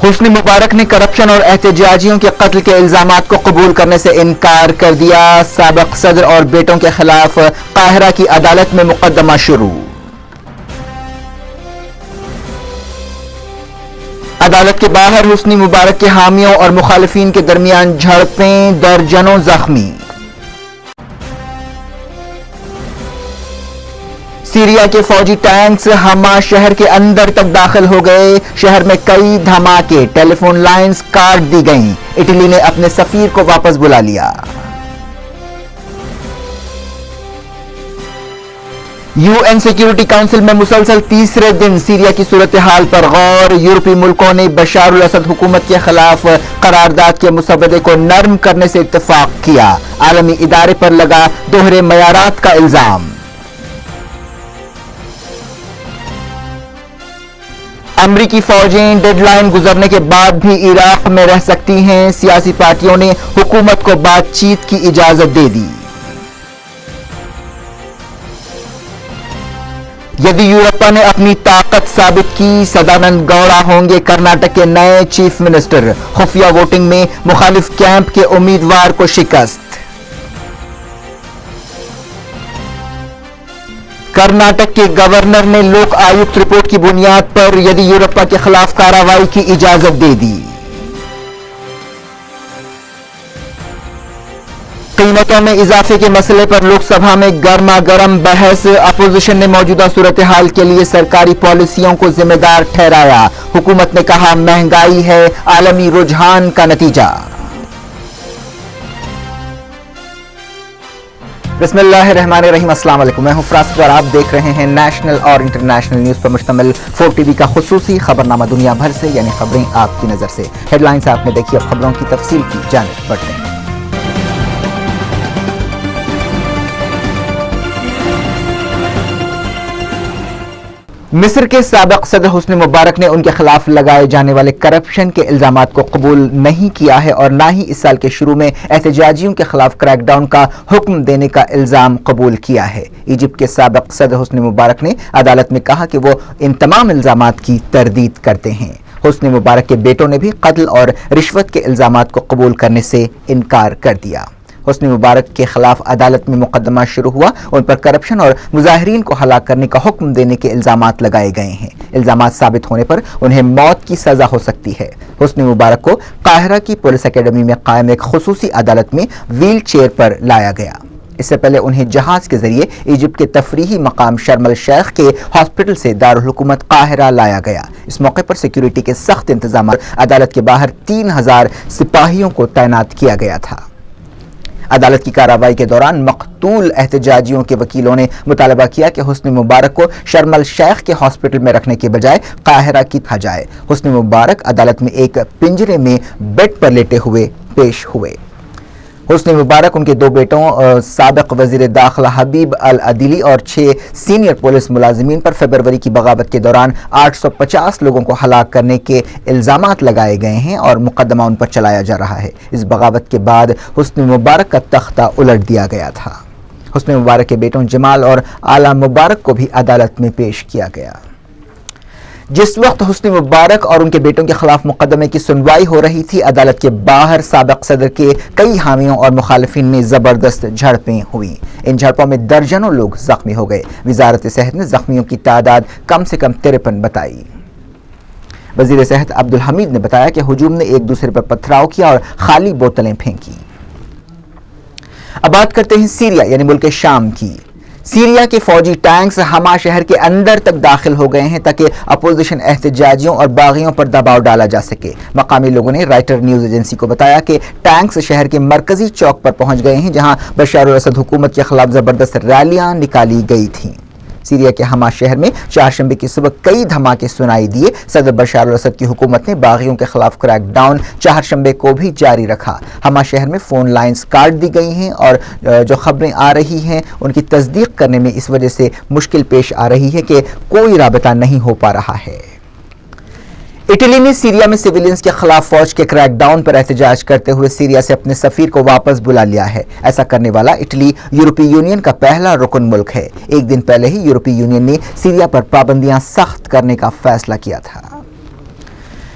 حسنی مبارک نے کرپشن اور احتجاجیوں کے قتل کے الزامات کو قبول کرنے سے انکار کر دیا۔ سابق صدر اور بیٹوں کے خلاف قاہرہ کی عدالت میں مقدمہ شروع۔ عدالت کے باہر حسنی مبارک کے حامیوں اور مخالفین کے درمیان جھڑپیں، درجنوں زخمی۔ سیریا کے فوجی ٹینکس حما شہر کے اندر تک داخل ہو گئے، شہر میں کئی دھماکے، ٹیلی فون لائنز کاٹ دی گئیں، اٹلی نے اپنے سفیر کو واپس بلا لیا۔ یو این سیکیورٹی کونسل میں مسلسل تیسرے دن سیریا کی صورتحال پر غور، یورپی ملکوں نے بشار الاسد حکومت کے خلاف قرارداد کے مسودے کو نرم کرنے سے اتفاق کیا، عالمی ادارے پر لگا دوہرے معیارات کا الزام۔ امریکی فوجیں ڈیڈ لائن گزرنے کے بعد بھی عراق میں رہ سکتی ہیں، سیاسی پارٹیوں نے حکومت کو بات چیت کی اجازت دے دی۔ یدیورپا نے اپنی طاقت ثابت کی، سدانند گوڑا ہوں گے کرناٹک کے نئے چیف منسٹر، خفیہ ووٹنگ میں مخالف کیمپ کے امیدوار کو شکست۔ کرناٹک کے گورنر نے لوک آیوکت رپورٹ کی بنیاد پر یدیورپا کے خلاف کارروائی کی اجازت دے دی۔ قیمتوں میں اضافے کے مسئلے پر لوک سبھا میں گرما گرم بحث، اپوزیشن نے موجودہ صورتحال کے لیے سرکاری پالیسیوں کو ذمہ دار ٹھہرایا، حکومت نے کہا مہنگائی ہے عالمی رجحان کا نتیجہ۔ بسم اللہ الرحمن الرحیم، السلام علیکم، میں ہوں فراست اور آپ دیکھ رہے ہیں نیشنل اور انٹرنیشنل نیوز پر مشتمل 4 ٹی وی کا خصوصی خبرنامہ دنیا بھر سے، یعنی خبریں آپ کی نظر سے۔ ہیڈ لائنز آپ نے دیکھی، اب خبروں کی تفصیل کی جانب بڑھتے ہیں۔ مصر کے سابق صدر حسنی مبارک نے ان کے خلاف لگائے جانے والے کرپشن کے الزامات کو قبول نہیں کیا ہے اور نہ ہی اس سال کے شروع میں احتجاجیوں کے خلاف کریک ڈاؤن کا حکم دینے کا الزام قبول کیا ہے۔ ایجپٹ کے سابق صدر حسنی مبارک نے عدالت میں کہا کہ وہ ان تمام الزامات کی تردید کرتے ہیں۔ حسنی مبارک کے بیٹوں نے بھی قتل اور رشوت کے الزامات کو قبول کرنے سے انکار کر دیا۔ حسنی مبارک کے خلاف عدالت میں مقدمہ شروع ہوا، ان پر کرپشن اور مظاہرین کو ہلاک کرنے کا حکم دینے کے الزامات لگائے گئے ہیں۔ الزامات ثابت ہونے پر انہیں موت کی سزا ہو سکتی ہے۔ حسنی مبارک کو قاہرہ کی پولیس اکیڈمی میں قائم ایک خصوصی عدالت میں ویل چیئر پر لایا گیا۔ اس سے پہلے انہیں جہاز کے ذریعے ایجپٹ کے تفریحی مقام شرم الشیخ کے ہاسپٹل سے دارالحکومت قاہرہ لایا گیا۔ اس موقع پر سیکیورٹی کے سخت انتظامات، عدالت کے باہر 3000 سپاہیوں کو تعینات کیا گیا تھا۔ عدالت کی کارروائی کے دوران مقتول احتجاجیوں کے وکیلوں نے مطالبہ کیا کہ حسنی مبارک کو شرم الشیخ کے ہاسپٹل میں رکھنے کے بجائے قاہرہ کی رکھا جائے۔ حسنی مبارک عدالت میں ایک پنجرے میں بیڈ پر لیٹے ہوئے پیش ہوئے۔ حسنی مبارک ان کے 2 بیٹوں سابق وزیر داخلہ حبیب العدلی اور 6 سینئر پولیس ملازمین پر فروری کی بغاوت کے دوران 850 لوگوں کو ہلاک کرنے کے الزامات لگائے گئے ہیں اور مقدمہ ان پر چلایا جا رہا ہے۔ اس بغاوت کے بعد حسنی مبارک کا تختہ الٹ دیا گیا تھا۔ حسنی مبارک کے بیٹوں جمال اور اعلیٰ مبارک کو بھی عدالت میں پیش کیا گیا۔ جس وقت حسنی مبارک اور ان کے بیٹوں کے خلاف مقدمے کی سنوائی ہو رہی تھی، عدالت کے باہر سابق صدر کے کئی حامیوں اور مخالفین میں زبردست جھڑپیں ہوئیں۔ ان جھڑپوں میں درجنوں لوگ زخمی ہو گئے۔ وزارت صحت نے زخمیوں کی تعداد کم سے کم 53 بتائی۔ وزیر صحت عبدالحمید نے بتایا کہ ہجوم نے ایک دوسرے پر پتھراؤ کیا اور خالی بوتلیں پھینکی۔ اب بات کرتے ہیں سیریا یعنی ملک شام کی۔ سیریا کے فوجی ٹینکس حما شہر کے اندر تک داخل ہو گئے ہیں تاکہ اپوزیشن احتجاجیوں اور باغیوں پر دباؤ ڈالا جا سکے۔ مقامی لوگوں نے رائٹر نیوز ایجنسی کو بتایا کہ ٹینکس شہر کے مرکزی چوک پر پہنچ گئے ہیں جہاں بشار الاسد حکومت کے خلاف زبردست ریلیاں نکالی گئی تھیں۔ سیریا کے حما شہر میں چہارشنبے کی صبح کئی دھماکے سنائی دیے۔ صدر بشار الاسد کی حکومت نے باغیوں کے خلاف کریک ڈاؤن چہارشنبے کو بھی جاری رکھا۔ حما شہر میں فون لائنز کاٹ دی گئی ہیں اور جو خبریں آ رہی ہیں ان کی تصدیق کرنے میں اس وجہ سے مشکل پیش آ رہی ہے کہ کوئی رابطہ نہیں ہو پا رہا ہے۔ اٹلی نے سیریا میں سیویلینز کے خلاف فوج کے کریک ڈاؤن پر احتجاج کرتے ہوئے سیریا سے اپنے سفیر کو واپس بلا لیا ہے۔ ایسا کرنے والا اٹلی یورپی یونین کا پہلا رکن ملک ہے۔ ایک دن پہلے ہی یورپی یونین نے سیریا پر پابندیاں سخت کرنے کا فیصلہ کیا تھا۔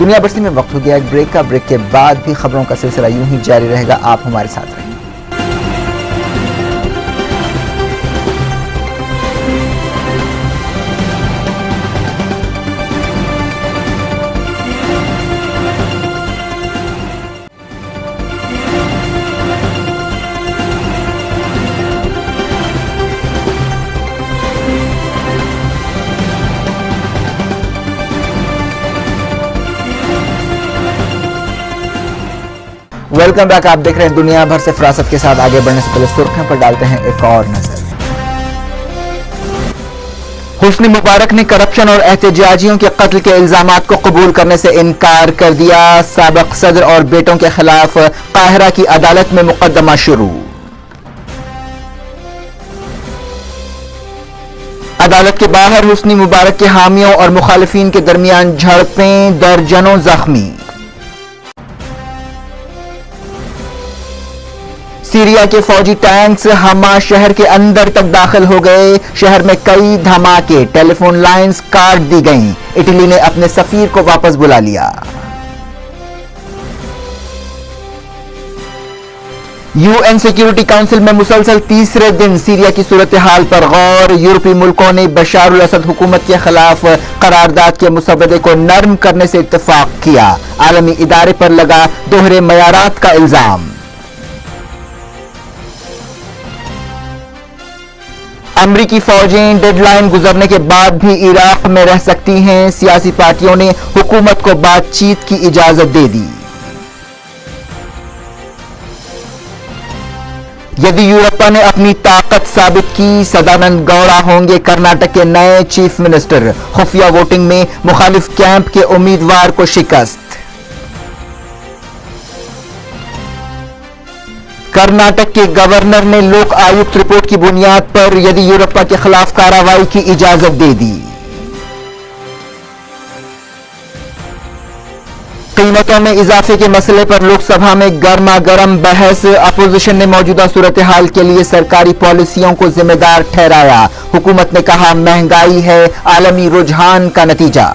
دنیا بھر میں وقت ہو گیا ایک بریک کا. بریک کے بعد بھی خبروں کا سلسلہ یوں ہی جاری رہے گا. آپ ہمارے ساتھ رہیں. Welcome back. آپ دیکھ رہے ہیں دنیا بھر سے فراست کے ساتھ. آگے بڑھنے سے پہلے سرخیوں پر ڈالتے ہیں ایک اور نظر. حسنی مبارک نے کرپشن اور احتجاجیوں کے قتل کے الزامات کو قبول کرنے سے انکار کر دیا. سابق صدر اور بیٹوں کے خلاف قاہرہ کی عدالت میں مقدمہ شروع. عدالت کے باہر حسنی مبارک کے حامیوں اور مخالفین کے درمیان جھڑپیں, درجنوں زخمی. سیریا کے فوجی ٹینکس حما شہر کے اندر تک داخل ہو گئے. شہر میں کئی دھماکے, ٹیلی فون لائنز کاٹ دی گئیں. اٹلی نے اپنے سفیر کو واپس بلا لیا. یو این سیکیورٹی کونسل میں مسلسل تیسرے دن سیریا کی صورتحال پر غور. یورپی ملکوں نے بشار الاسد حکومت کے خلاف قرارداد کے مسودے کو نرم کرنے سے اتفاق کیا. عالمی ادارے پر لگا دوہرے معیارات کا الزام. امریکی فوجیں ڈیڈ لائن گزرنے کے بعد بھی عراق میں رہ سکتی ہیں. سیاسی پارٹیوں نے حکومت کو بات چیت کی اجازت دے دی. یدیورپا نے اپنی طاقت ثابت کی. سدانند گوڑا ہوں گے کرناٹک کے نئے چیف منسٹر. خفیہ ووٹنگ میں مخالف کیمپ کے امیدوار کو شکست. کرناٹک کے گورنر نے لوک آیوکت رپورٹ کی بنیاد پر یدیورپا کے خلاف کارروائی کی اجازت دے دی. قیمتوں میں اضافے کے مسئلے پر لوک سبھا میں گرما گرم بحث. اپوزیشن نے موجودہ صورتحال کے لیے سرکاری پالیسیوں کو ذمہ دار ٹھہرایا. حکومت نے کہا مہنگائی ہے عالمی رجحان کا نتیجہ.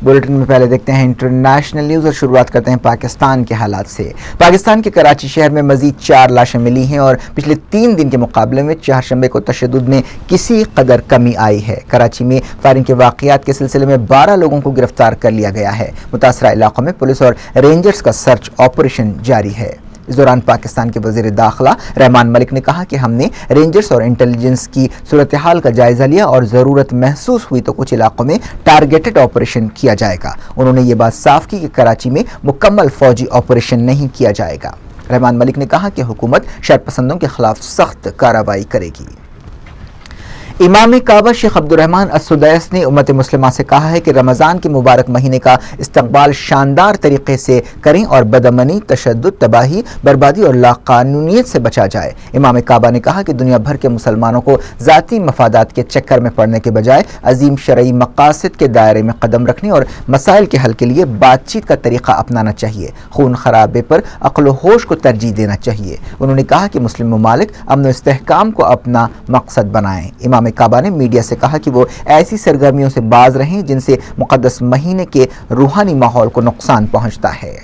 بلیٹن میں پہلے دیکھتے ہیں انٹرنیشنل نیوز اور شروعات کرتے ہیں پاکستان کے حالات سے. پاکستان کے کراچی شہر میں مزید 4 لاشیں ملی ہیں اور پچھلے 3 دن کے مقابلے میں چہارشنبے کو تشدد میں کسی قدر کمی آئی ہے. کراچی میں فائرنگ کے واقعات کے سلسلے میں 12 لوگوں کو گرفتار کر لیا گیا ہے. متاثرہ علاقوں میں پولیس اور رینجرز کا سرچ آپریشن جاری ہے. اس دوران پاکستان کے وزیر داخلہ رحمان ملک نے کہا کہ ہم نے رینجرز اور انٹیلیجنس کی صورتحال کا جائزہ لیا اور ضرورت محسوس ہوئی تو کچھ علاقوں میں ٹارگیٹڈ آپریشن کیا جائے گا. انہوں نے یہ بات صاف کی کہ کراچی میں مکمل فوجی آپریشن نہیں کیا جائے گا. رحمان ملک نے کہا کہ حکومت شرپسندوں کے خلاف سخت کارروائی کرے گی. امام کعبہ شیخ عبدالرحمن السدیس نے امت مسلمہ سے کہا ہے کہ رمضان کے مبارک مہینے کا استقبال شاندار طریقے سے کریں اور بدامنی, تشدد, تباہی, بربادی اور لاقانونیت سے بچا جائے. امام کعبہ نے کہا کہ دنیا بھر کے مسلمانوں کو ذاتی مفادات کے چکر میں پڑنے کے بجائے عظیم شرعی مقاصد کے دائرے میں قدم رکھنے اور مسائل کے حل کے لیے بات چیت کا طریقہ اپنانا چاہیے. خون خرابے پر عقل و ہوش کو ترجیح دینا چاہیے. انہوں نے کہا کہ مسلم ممالک امن و استحکام کو اپنا مقصد بنائیں. امام کعبہ نے میڈیا سے کہا کہ وہ ایسی سرگرمیوں سے باز رہیں جن سے مقدس مہینے کے روحانی ماحول کو نقصان پہنچتا ہے.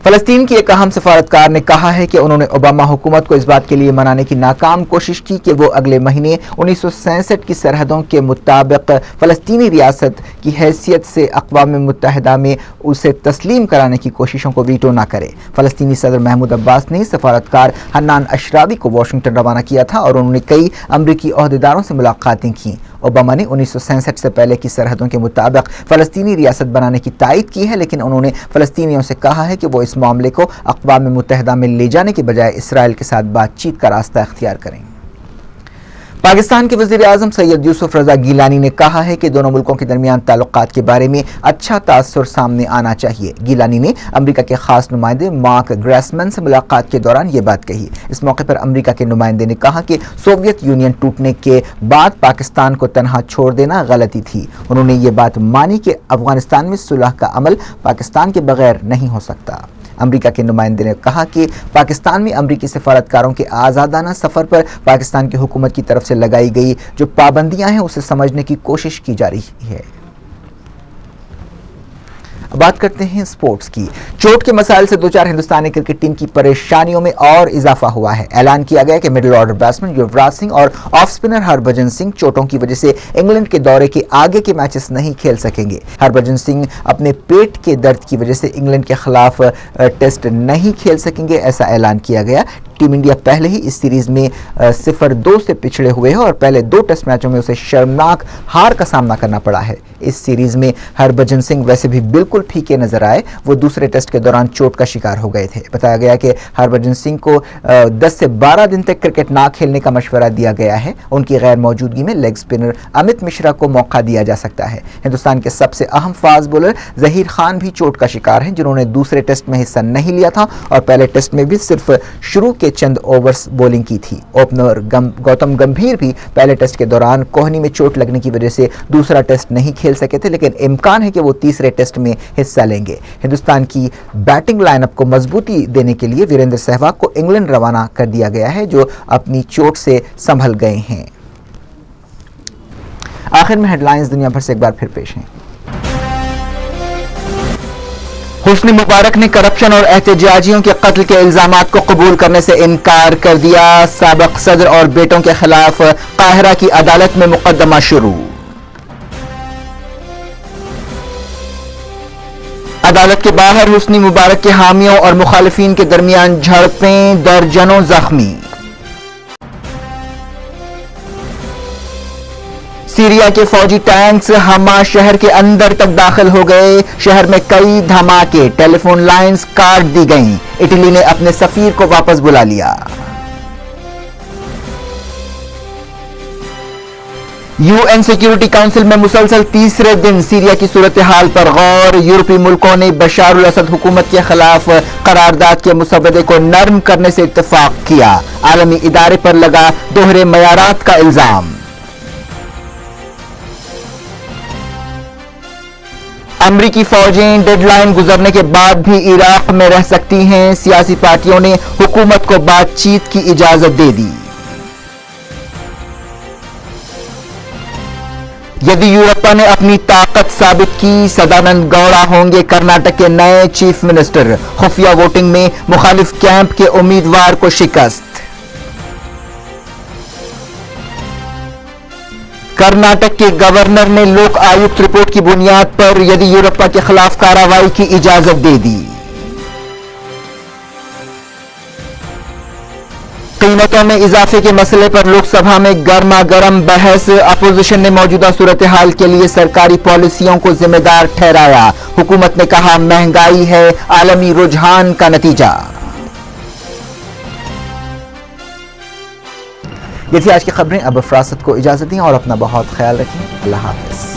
فلسطین کی ایک اہم سفارتکار نے کہا ہے کہ انہوں نے اوباما حکومت کو اس بات کے لیے منانے کی ناکام کوشش کی کہ وہ اگلے مہینے 1967 کی سرحدوں کے مطابق فلسطینی ریاست کی حیثیت سے اقوام متحدہ میں اسے تسلیم کرانے کی کوششوں کو ویٹو نہ کرے. فلسطینی صدر محمود عباس نے سفارتکار حنان اشرابی کو واشنگٹن روانہ کیا تھا اور انہوں نے کئی امریکی عہدیداروں سے ملاقاتیں کیں. اوباما نے 1967 سے پہلے کی سرحدوں کے مطابق فلسطینی ریاست بنانے کی تائید کی ہے، لیکن انہوں نے فلسطینیوں سے کہا ہے کہ وہ اس معاملے کو اقوام متحدہ میں لے جانے کے بجائے اسرائیل کے ساتھ بات چیت کا راستہ اختیار کریں۔ پاکستان کے وزیر اعظم سید یوسف رضا گیلانی نے کہا ہے کہ دونوں ملکوں کے درمیان تعلقات کے بارے میں اچھا تاثر سامنے آنا چاہیے۔ گیلانی نے امریکہ کے خاص نمائندے مارک گریسمن سے ملاقات کے دوران یہ بات کہی۔ اس موقع پر امریکہ کے نمائندے نے کہا کہ سوویت یونین ٹوٹنے کے بعد پاکستان کو تنہا چھوڑ دینا غلطی تھی۔ انہوں نے یہ بات مانی کہ افغانستان میں صلح کا عمل پاکستان کے بغیر نہیں ہو سکتا۔ امریکہ کے نمائندے نے کہا کہ پاکستان میں امریکی سفارتکاروں کے آزادانہ سفر پر پاکستان کی حکومت کی طرف سے لگائی گئی جو پابندیاں ہیں اسے سمجھنے کی کوشش کی جا رہی ہے۔ بات کرتے ہیں سپورٹس کی۔ چوٹ کے مسائل سے دوچار ہندوستانی کرکٹ ٹیم کی پریشانیوں میں اور اضافہ ہوا ہے۔ اعلان کیا گیا کہ middle order batsman Yuvraj Singh اور آف سپنر ہربھجن سنگھ چوٹوں کی وجہ سے انگلینڈ کے دورے کے آگے کے میچز نہیں کھیل سکیں گے۔ ہربھجن سنگھ اپنے پیٹ کے درد کی وجہ سے انگلینڈ کے خلاف ٹیسٹ نہیں کھیل سکیں گے، ایسا اعلان کیا گیا۔ ٹیم انڈیا پہلے ہی اس سیریز میں 0-2 سے پچھڑے ہوئے ہیں اور پہلے 2 ٹیسٹ میچوں میں اسے شرمناک ہار کا سامنا کرنا پڑا ہے۔ اس سیریز میں ہربھجن سنگھ ویسے بھی بالکل پھیکے نظر آئے، وہ دوسرے ٹیسٹ کے دوران چوٹ کا شکار ہو گئے تھے۔ بتایا گیا کہ ہربھجن سنگھ کو 10 سے 12 دن تک کرکٹ نہ کھیلنے کا مشورہ دیا گیا ہے۔ ان کی غیر موجودگی میں لیگ سپنر امت مشرا کو موقع دیا جا سکتا ہے۔ ہندوستان کے سب سے اہم فاسٹ بولر ظہیر خان بھی چوٹ کا شکار ہیں، جنہوں نے دوسرے ٹیسٹ میں حصہ نہیں لیا تھا اور پہلے ٹیسٹ میں بھی صرف شروع کے چند اوورز بولنگ کی تھی۔ اوپنر گوتم گمبھیر بھی پہلے ٹیسٹ کے دوران کوہنی میں چوٹ لگنے کی وجہ سے دوسرا ٹیسٹ نہیں کھیل سکے تھے، لیکن امکان ہے کہ وہ تیسرے ٹیسٹ میں حصہ لیں گے۔ ہندوستان کی بیٹنگ لائن اپ کو مضبوطی دینے کے لیے وریندر سہواگ کو انگلینڈ روانہ کر دیا گیا ہے، جو اپنی چوٹ سے سنبھل گئے ہیں۔ آخر میں ہیڈ لائنز دنیا بھر سے ایک بار پھر پیش ہیں۔ حسنی مبارک نے کرپشن اور احتجاجیوں کے قتل کے الزامات کو قبول کرنے سے انکار کر دیا۔ سابق صدر اور بیٹوں کے خلاف قاہرہ کی عدالت میں مقدمہ شروع۔ عدالت کے باہر حسنی مبارک کے حامیوں اور مخالفین کے درمیان جھڑپیں، درجنوں زخمی۔ سیریا کے فوجی ٹینکس حما شہر کے اندر تک داخل ہو گئے، شہر میں کئی دھماکے، ٹیلی فون لائنز کاٹ دی گئیں۔ اٹلی نے اپنے سفیر کو واپس بلا لیا۔ یو این سیکیورٹی کونسل میں مسلسل تیسرے دن سیریا کی صورتحال پر غور، یورپی ملکوں نے بشار الاسد حکومت کے خلاف قرارداد کے مسودے کو نرم کرنے سے اتفاق کیا، عالمی ادارے پر لگا دوہرے معیارات کا الزام۔ امریکی فوجیں ڈیڈ لائن گزرنے کے بعد بھی عراق میں رہ سکتی ہیں، سیاسی پارٹیوں نے حکومت کو بات چیت کی اجازت دے دی۔ یدیورپا نے اپنی طاقت ثابت کی، سدانند گوڑا ہوں گے کرناٹک کے نئے چیف منسٹر، خفیہ ووٹنگ میں مخالف کیمپ کے امیدوار کو شکست۔ کرناٹک کے گورنر نے لوک آیوکت رپورٹ کی بنیاد پر یدیورپا کے خلاف کارروائی کی اجازت دے دی۔ قیمتوں میں اضافے کے مسئلے پر لوک سبھا میں گرما گرم بحث، اپوزیشن نے موجودہ صورتحال کے لیے سرکاری پالیسیوں کو ذمہ دار ٹھہرایا، حکومت نے کہا مہنگائی ہے عالمی رجحان کا نتیجہ۔ یہ تھی آج کی خبریں، اب فراست کو اجازت دیں اور اپنا بہت خیال رکھیں۔ اللہ حافظ۔